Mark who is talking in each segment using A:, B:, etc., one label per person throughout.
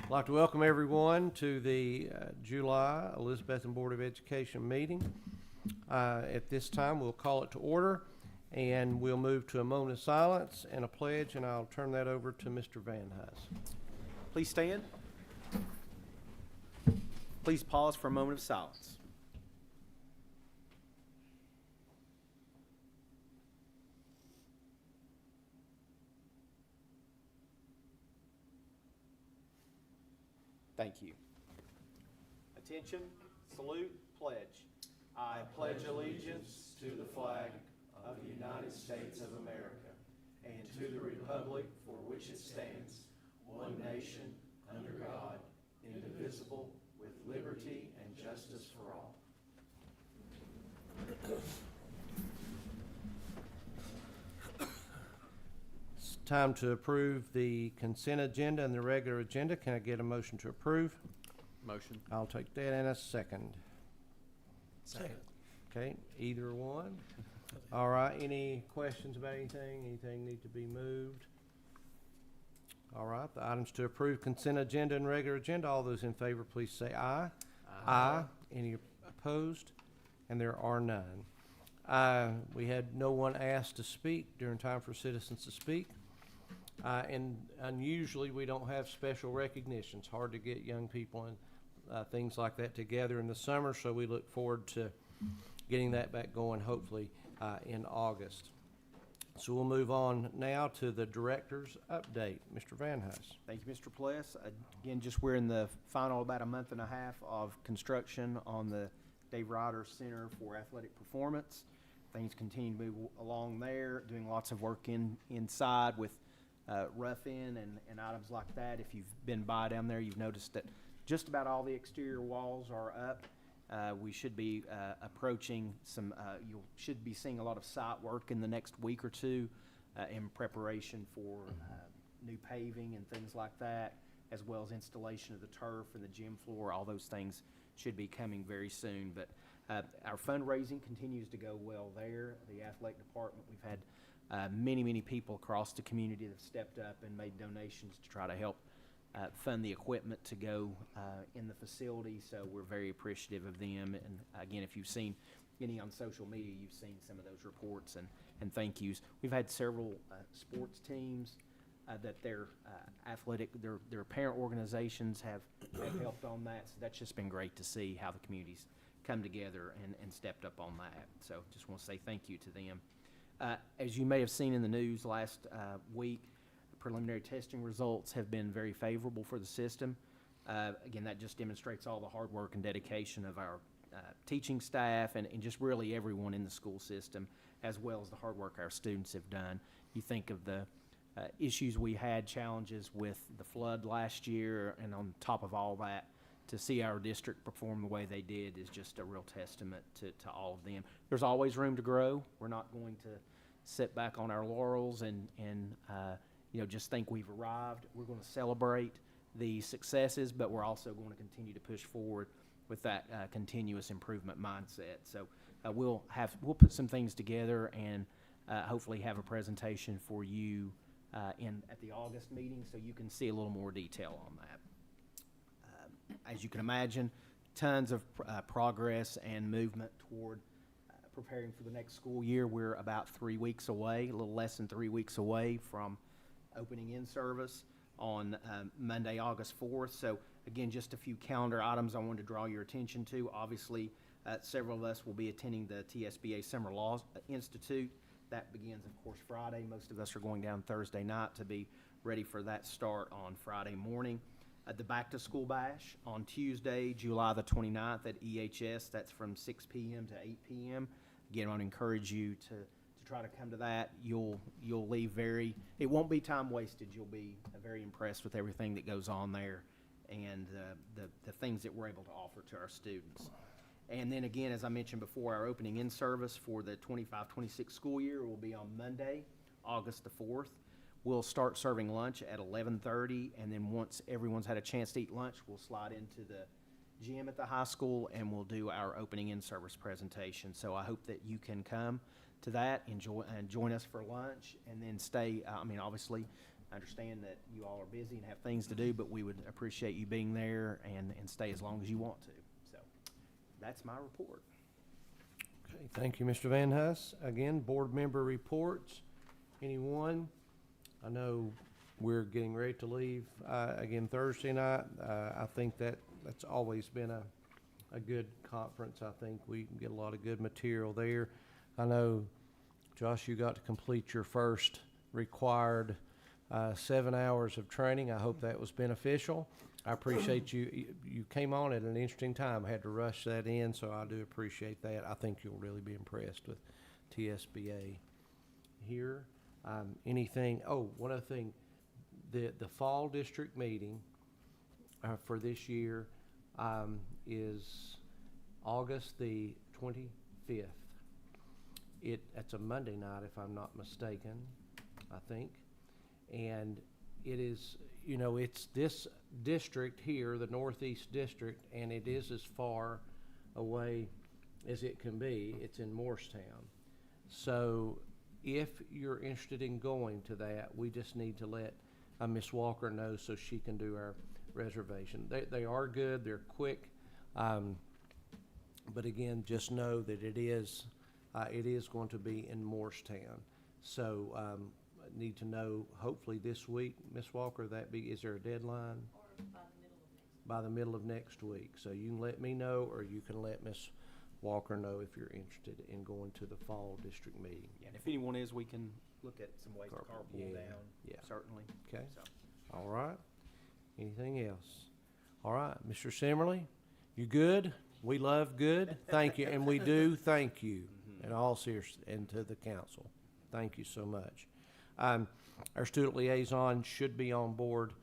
A: I'd like to welcome everyone to the July Elizabethton Board of Education meeting. At this time, we'll call it to order, and we'll move to a moment of silence and a pledge, and I'll turn that over to Mr. Van Hise.
B: Please stand. Please pause for a moment of silence. Thank you. Attention, salute, pledge. I pledge allegiance to the flag of the United States of America and to the republic for which it stands, one nation, under God, indivisible, with liberty and justice for all.
A: It's time to approve the consent agenda and the regular agenda. Can I get a motion to approve?
B: Motion.
A: I'll take that in a second.
B: Second.
A: Okay, either one. All right, any questions about anything? Anything need to be moved? All right, the items to approve consent agenda and regular agenda. All those in favor, please say aye. Aye. Any opposed? And there are none. We had no one asked to speak during time for citizens to speak. And unusually, we don't have special recognitions. Hard to get young people and things like that together in the summer, so we look forward to getting that back going, hopefully, in August. So we'll move on now to the director's update. Mr. Van Hise.
B: Thank you, Mr. Pless. Again, we're in the final about a month and a half of construction on the Dave Ryder Center for Athletic Performance. Things continue to move along there, doing lots of work inside with rough-in and items like that. If you've been by down there, you've noticed that just about all the exterior walls are up. We should be approaching some, you should be seeing a lot of site work in the next week or two in preparation for new paving and things like that, as well as installation of the turf and the gym floor. All those things should be coming very soon. But our fundraising continues to go well there. The athletic department, we've had many people across the community that have stepped up and made donations to try to help fund the equipment to go in the facility, so we're very appreciative of them. And again, if you've seen any on social media, you've seen some of those reports and thank yous. We've had several sports teams that their athletic, their parent organizations have helped on that, so that's just been great to see how the communities come together and stepped up on that. So just want to say thank you to them. As you may have seen in the news last week, preliminary testing results have been very favorable for the system. Again, that just demonstrates all the hard work and dedication of our teaching staff and just really everyone in the school system, as well as the hard work our students have done. You think of the issues we had, challenges with the flood last year, and on top of all that, to see our district perform the way they did is just a real testament to all of them. There's always room to grow. We're not going to sit back on our laurels and just think we've arrived. We're going to celebrate the successes, but we're also going to continue to push forward with that continuous improvement mindset. So we'll put some things together and hopefully have a presentation for you at the August meeting, so you can see a little more detail on that. As you can imagine, tons of progress and movement toward preparing for the next school year. We're about 3 weeks away, a little less than 3 weeks away from opening in service on Monday, August 4th. So again, just a few calendar items I wanted to draw your attention to. Obviously, several of us will be attending the TSBA Summer Law Institute. That begins, of course, Friday. Most of us are going down Thursday night to be ready for that start on Friday morning. The Back to School Bash on Tuesday, July the 29th at EHS. That's from 6 p.m. to 8 p.m. Again, I want to encourage you to try to come to that. You'll leave it won't be time wasted. You'll be very impressed with everything that goes on there and the things that we're able to offer to our students. And then again, as I mentioned before, our opening in service for the 25-26 school year will be on Monday, August the 4th. We'll start serving lunch at 11:30, and then once everyone's had a chance to eat lunch, we'll slide into the gym at the high school and we'll do our opening in service presentation. So I hope that you can come to that, enjoy and join us for lunch, and then stay. Obviously, I understand that you all are busy and have things to do, but we would appreciate you being there and stay as long as you want to. So that's my report.
A: Okay, thank you, Mr. Van Huss. Again, board member reports. Anyone? I know we're getting ready to leave again Thursday night. I think that's always been a good conference. I think we can get a lot of good material there. I know, Josh, you got to complete your first required 7 hours of training. I hope that was beneficial. I appreciate you came on at an interesting time. I had to rush that in, so I do appreciate that. I think you'll really be impressed with TSBA here. One other thing, the fall district meeting for this year is August the 25th. That's a Monday night, if I'm not mistaken, I think. And it is, it's this district here, the Northeast District, and it is as far away as it can be. It's in Morristown. So if you're interested in going to that, we just need to let Miss Walker know so she can do our reservation. They are good, they're quick, but again, just know that it is going to be in Morristown. So need to know hopefully this week, Miss Walker. Is there a deadline?
C: Or by the middle of next week.
A: By the middle of next week. So you can let me know, or you can let Miss Walker know if you're interested in going to the fall district meeting.
B: Yeah, and if anyone is, we can look at some ways to carpool
A: Yeah,
B: down.
A: yeah.
B: Certainly.
A: Okay.
B: So.
A: All right. Anything else? All right, Mr. Simmerly, you good? We love good. Thank you, and we do thank you in all seriousness, and to the council. Thank you so much. Our student liaison should be on board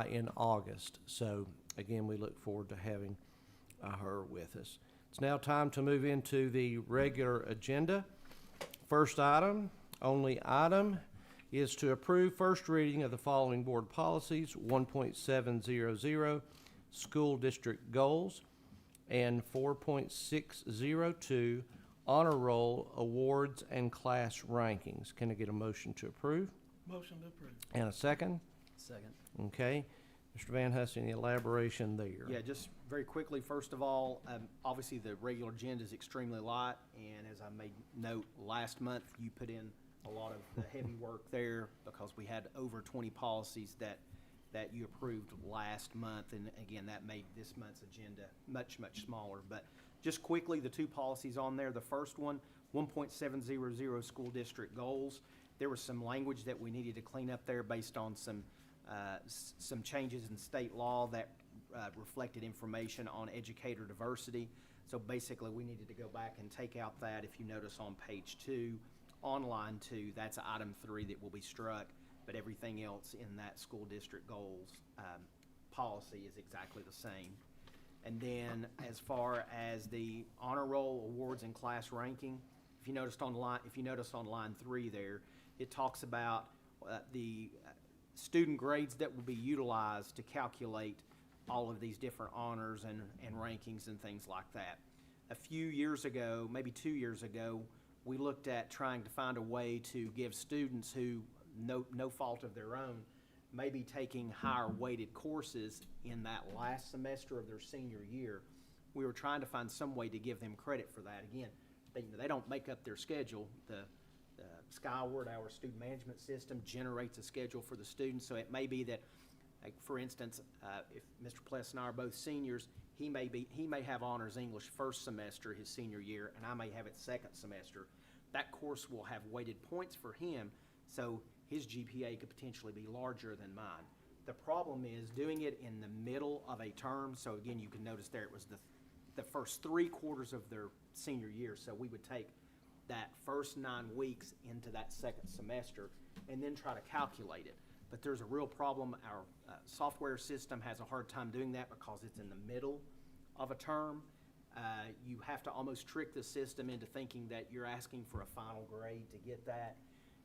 A: in August. So again, we look forward to having her with us. It's now time to move into the regular agenda. First item, only item, is to approve first reading of the following board policies: 1.700, school district goals, and 4.602, honor roll awards and class rankings. Can I get a motion to approve?
D: Motion to approve.
A: And a second?
B: Second.
A: Okay. Mr. Van Huss, any elaboration there?
B: Yeah, just very quickly, first of all, obviously the regular agenda is extremely light, and as I made note last month, you put in a lot of the heavy work there because we had over 20 policies that you approved last month, and again, that made this month's agenda much, much smaller. But just quickly, the two policies on there, the first one, 1.700 school district goals. There was some language that we needed to clean up there based on some changes in state law that reflected information on educator diversity. So basically, we needed to go back and take out that. If you notice on page 2, on line 2, that's item 3 that will be struck, but everything else in that school district goals policy is exactly the same. And then as far as the honor roll awards and class ranking, if you notice on line 3 there, it talks about the student grades that will be utilized to calculate all of these different honors and rankings and things like that. A few years ago, maybe 2 years ago, we looked at trying to find a way to give students who, no fault of their own, maybe taking higher weighted courses in that last semester of their senior year. We were trying to find some way to give them credit for that. Again, they don't make up their schedule. The Skyward, our student management system, generates a schedule for the students. So it may be that, like for instance, if Mr. Pless and I are both seniors, he may have honors English first semester his senior year, and I may have it second semester. That course will have weighted points for him, so his GPA could potentially be larger than mine. The problem is doing it in the middle of a term. So again, you can notice there it was the first 3 quarters of their senior year. So we would take that first 9 weeks into that second semester and then try to calculate it. But there's a real problem. Our software system has a hard time doing that because it's in the middle of a term. You have to almost trick the system into thinking that you're asking for a final grade to get that,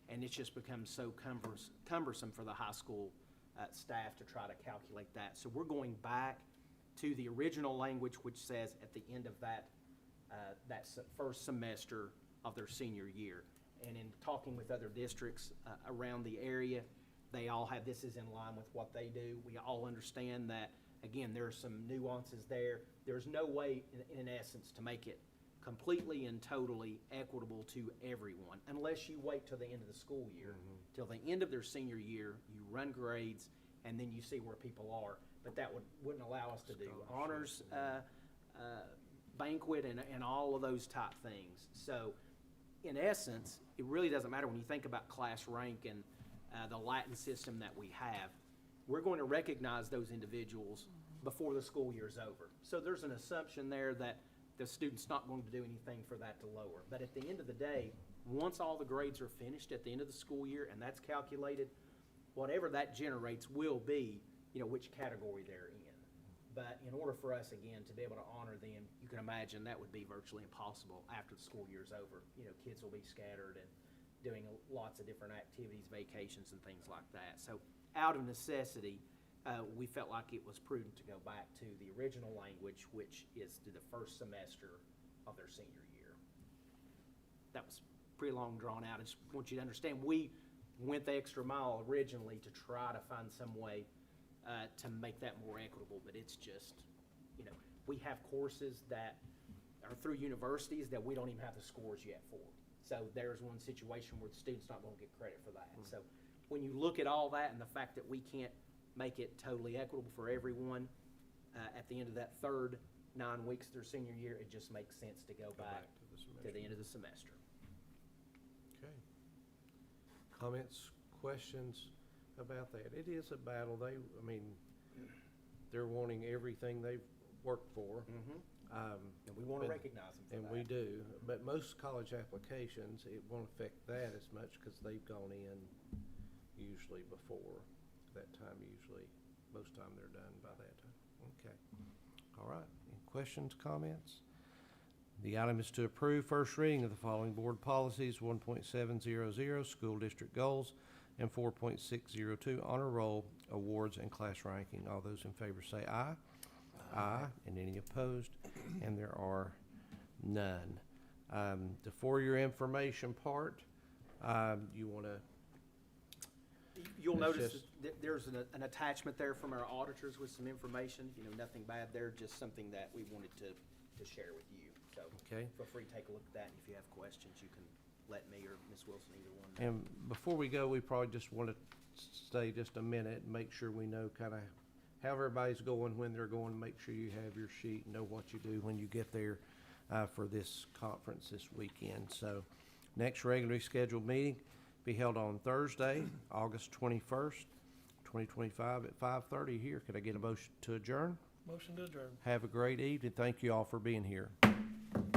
B: and it's just become so cumbersome for the high school staff to try to calculate that. So we're going back to the original language, which says at the end of that first semester of their senior year. And in talking with other districts around the area, They all have, this is in line with what they do. We all understand that, again, there are some nuances there. There's no way, in essence, to make it completely and totally equitable to everyone, unless you wait till the end of the school year, till the end of their senior year, you run grades, and then you see where people are. But that wouldn't allow us to do honors banquet and all of those type things. So, in essence, it really doesn't matter when you think about class rank and the Latin system that we have. We're going to recognize those individuals before the school year's over. So there's an assumption there that the student's not going to do anything for that to lower. But at the end of the day, once all the grades are finished at the end of the school year and that's calculated, whatever that generates will be, which category they're in. But in order for us, again, to be able to honor them, you can imagine that would be virtually impossible after the school year's over. Kids will be scattered and doing lots of different activities, vacations, and things like that. So out of necessity, we felt like it was prudent to go back to the original language, which is to the first semester of their senior year. That was pretty long drawn out. I just want you to understand, we went the extra mile originally to try to find some way to make that more equitable, but it's just, we have courses that are through universities that we don't even have the scores yet for. So there's one situation where the student's not gonna get credit for that. So when you look at all that and the fact that we can't make it totally equitable for everyone, at the end of that third 9 weeks of their senior year, it just makes sense to go back to the end of the semester.
A: Okay. Comments, questions about that? It is a battle. They're wanting everything they've worked for.
B: And we want to recognize them for
A: and
B: that.
A: we do, but most college applications, it won't affect that as much because they've gone in usually before that time, most time they're done by that time. Okay. All right. Any questions, comments? The item is to approve first reading of the following board policies: 1.700, school district goals, and 4.602, honor roll, awards, and class ranking. All those in favor say aye. Aye. And any opposed? And there are none. For your information part, you want to...
B: You'll
A: It's
B: notice
A: just-
B: that there's an attachment there from our auditors with some information, nothing bad there, just something that we wanted to share with you. So
A: Okay.
B: feel free to take a look at that, and if you have questions, you can let me or Ms. Wilson, either one, know.
A: And before we go, we probably just want to stay just a minute and make sure we know kind of how everybody's going, when they're going, make sure you have your sheet and know what you do when you get there for this conference this weekend. So next regularly scheduled meeting be held on Thursday, August 21st, 2025 at 5:30 here. Could I get a motion to adjourn?
D: Motion to adjourn.
A: Have a great evening. Thank you all for being here.